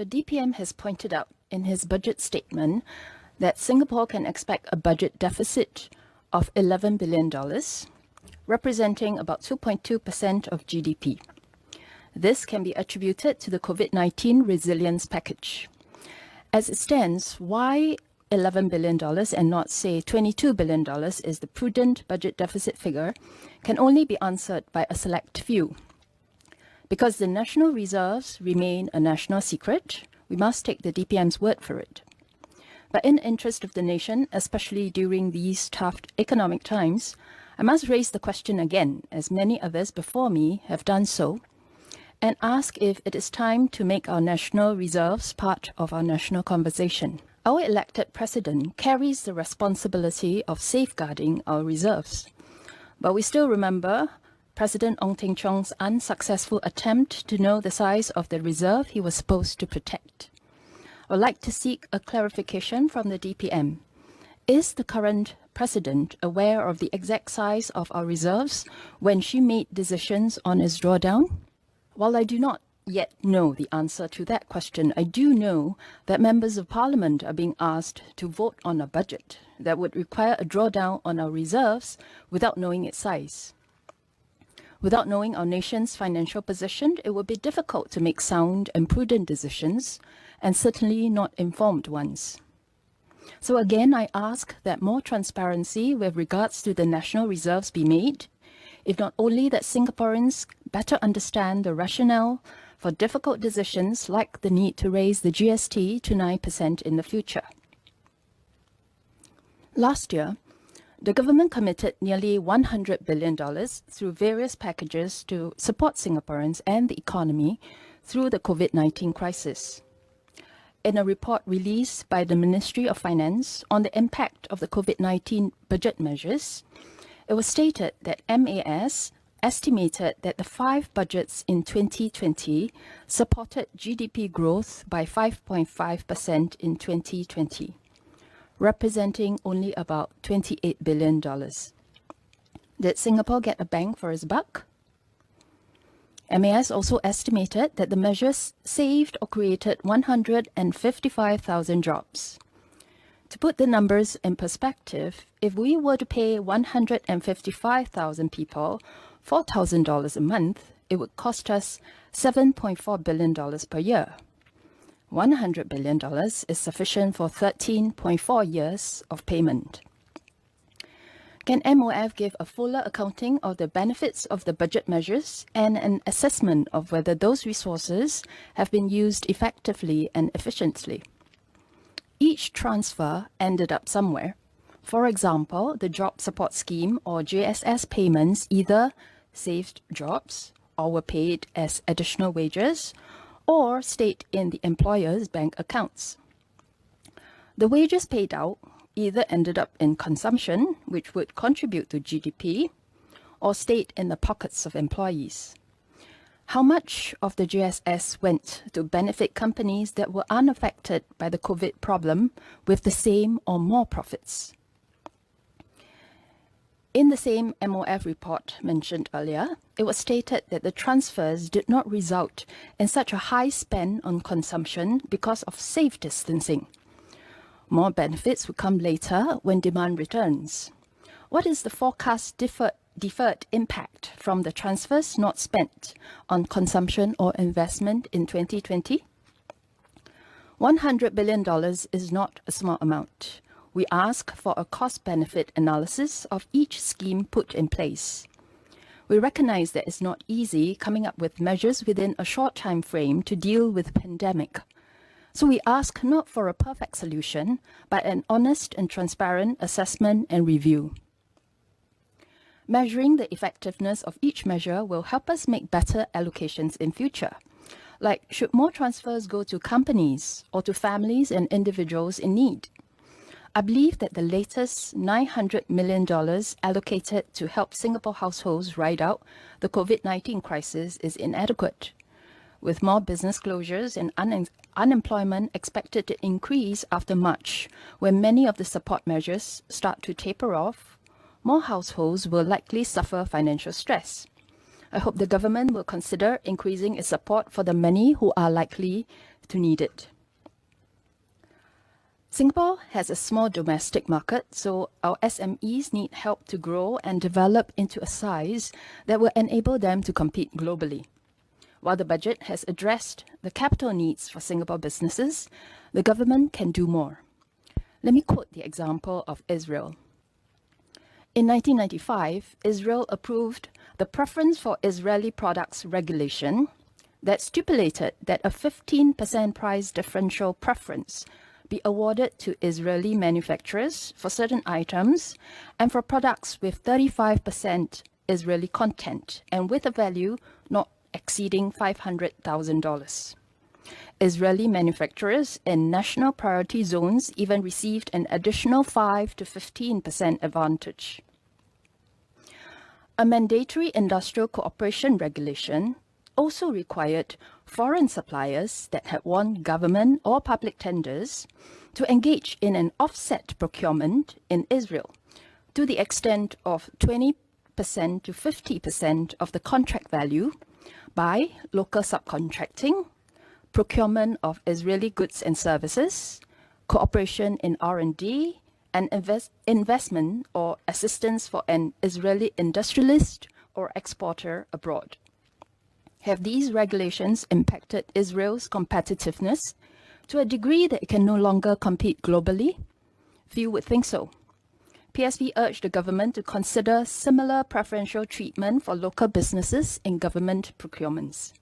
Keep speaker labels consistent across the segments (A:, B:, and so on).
A: The DPM has pointed out in his budget statement that Singapore can expect a budget deficit of $11 billion, representing about 2.2% of GDP. This can be attributed to the COVID-19 resilience package. As it stands, why $11 billion and not, say, $22 billion is the prudent budget deficit figure can only be answered by a select few. Because the national reserves remain a national secret, we must take the DPM's word for it. But in the interest of the nation, especially during these tough economic times, I must raise the question again, as many others before me have done so, and ask if it is time to make our national reserves part of our national conversation. Our elected president carries the responsibility of safeguarding our reserves. But we still remember President Ong Teng Cheong's unsuccessful attempt to know the size of the reserve he was supposed to protect. I would like to seek a clarification from the DPM. Is the current president aware of the exact size of our reserves when she made decisions on its drawdown? While I do not yet know the answer to that question, I do know that members of parliament are being asked to vote on a budget that would require a drawdown on our reserves without knowing its size. Without knowing our nation's financial position, it would be difficult to make sound and prudent decisions, and certainly not informed ones. So again, I ask that more transparency with regards to the national reserves be made, if not only that Singaporeans better understand the rationale for difficult decisions like the need to raise the GST to 9% in the future. Last year, the government committed nearly $100 billion through various packages to support Singaporeans and the economy through the COVID-19 crisis. In a report released by the Ministry of Finance on the impact of the COVID-19 budget measures, it was stated that MAS estimated that the 5 budgets in 2020 supported GDP growth by 5.5% in 2020, representing only about $28 billion. Did Singapore get a bang for its buck? MAS also estimated that the measures saved or created 155,000 jobs. To put the numbers in perspective, if we were to pay 155,000 people $4,000 a month, it would cost us $7.4 billion per year. $100 billion is sufficient for 13.4 years of payment. Can MOF give a fuller accounting of the benefits of the budget measures and an assessment of whether those resources have been used effectively and efficiently? Each transfer ended up somewhere. For example, the Job Support Scheme or JSS payments either saved jobs or were paid as additional wages or stayed in the employer's bank accounts. The wages paid out either ended up in consumption, which would contribute to GDP, or stayed in the pockets of employees. How much of the JSS went to benefit companies that were unaffected by the COVID problem with the same or more profits? In the same MOF report mentioned earlier, it was stated that the transfers did not result in such a high spend on consumption because of safe distancing. More benefits will come later when demand returns. What is the forecast deferred impact from the transfers not spent on consumption or investment in 2020? $100 billion is not a small amount. We ask for a cost-benefit analysis of each scheme put in place. We recognize that it's not easy coming up with measures within a short time frame to deal with the pandemic. So we ask not for a perfect solution, but an honest and transparent assessment and review. Measuring the effectiveness of each measure will help us make better allocations in future. Like, should more transfers go to companies or to families and individuals in need? I believe that the latest $900 million allocated to help Singapore households ride out the COVID-19 crisis is inadequate. With more business closures and unemployment expected to increase after March, when many of the support measures start to taper off, more households will likely suffer financial stress. I hope the government will consider increasing its support for the many who are likely to need it. Singapore has a small domestic market, so our SMEs need help to grow and develop into a size that will enable them to compete globally. While the budget has addressed the capital needs for Singapore businesses, the government can do more. Let me quote the example of Israel. In 1995, Israel approved the Preference for Israeli Products regulation that stipulated that a 15% price differential preference be awarded to Israeli manufacturers for certain items and for products with 35% Israeli content and with a value not exceeding $500,000. Israeli manufacturers in national priority zones even received an additional 5 to 15% advantage. A mandatory industrial cooperation regulation also required foreign suppliers that had won government or public tenders to engage in an offset procurement in Israel to the extent of 20% to 50% of the contract value by local subcontracting, procurement of Israeli goods and services, cooperation in R&D, and investment or assistance for an Israeli industrialist or exporter abroad. Have these regulations impacted Israel's competitiveness to a degree that it can no longer compete globally? Few would think so. PSP urged the government to consider similar preferential treatment for local businesses in government procurements.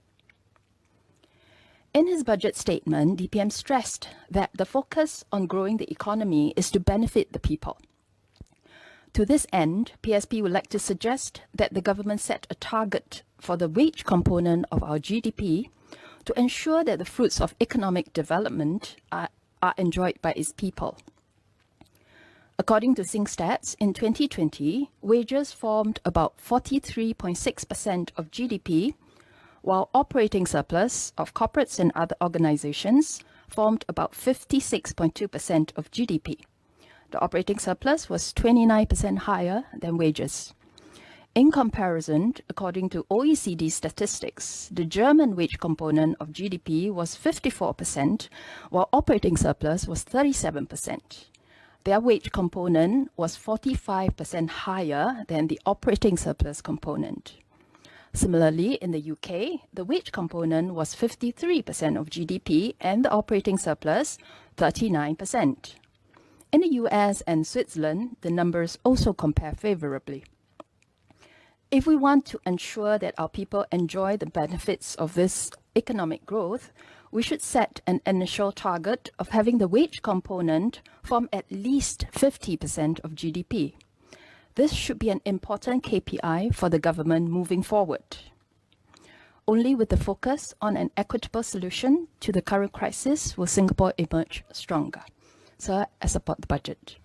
A: In his budget statement, DPM stressed that the focus on growing the economy is to benefit the people. To this end, PSP would like to suggest that the government set a target for the wage component of our GDP to ensure that the fruits of economic development are enjoyed by its people. According to SingStats, in 2020, wages formed about 43.6% of GDP, while operating surplus of corporates and other organizations formed about 56.2% of GDP. The operating surplus was 29% higher than wages. In comparison, according to OECD statistics, the German wage component of GDP was 54%, while operating surplus was 37%. Their wage component was 45% higher than the operating surplus component. Similarly, in the UK, the wage component was 53% of GDP and the operating surplus 39%. In the US and Switzerland, the numbers also compare favorably. If we want to ensure that our people enjoy the benefits of this economic growth, we should set an initial target of having the wage component form at least 50% of GDP. This should be an important KPI for the government moving forward. Only with the focus on an equitable solution to the current crisis will Singapore emerge stronger. So I support the budget.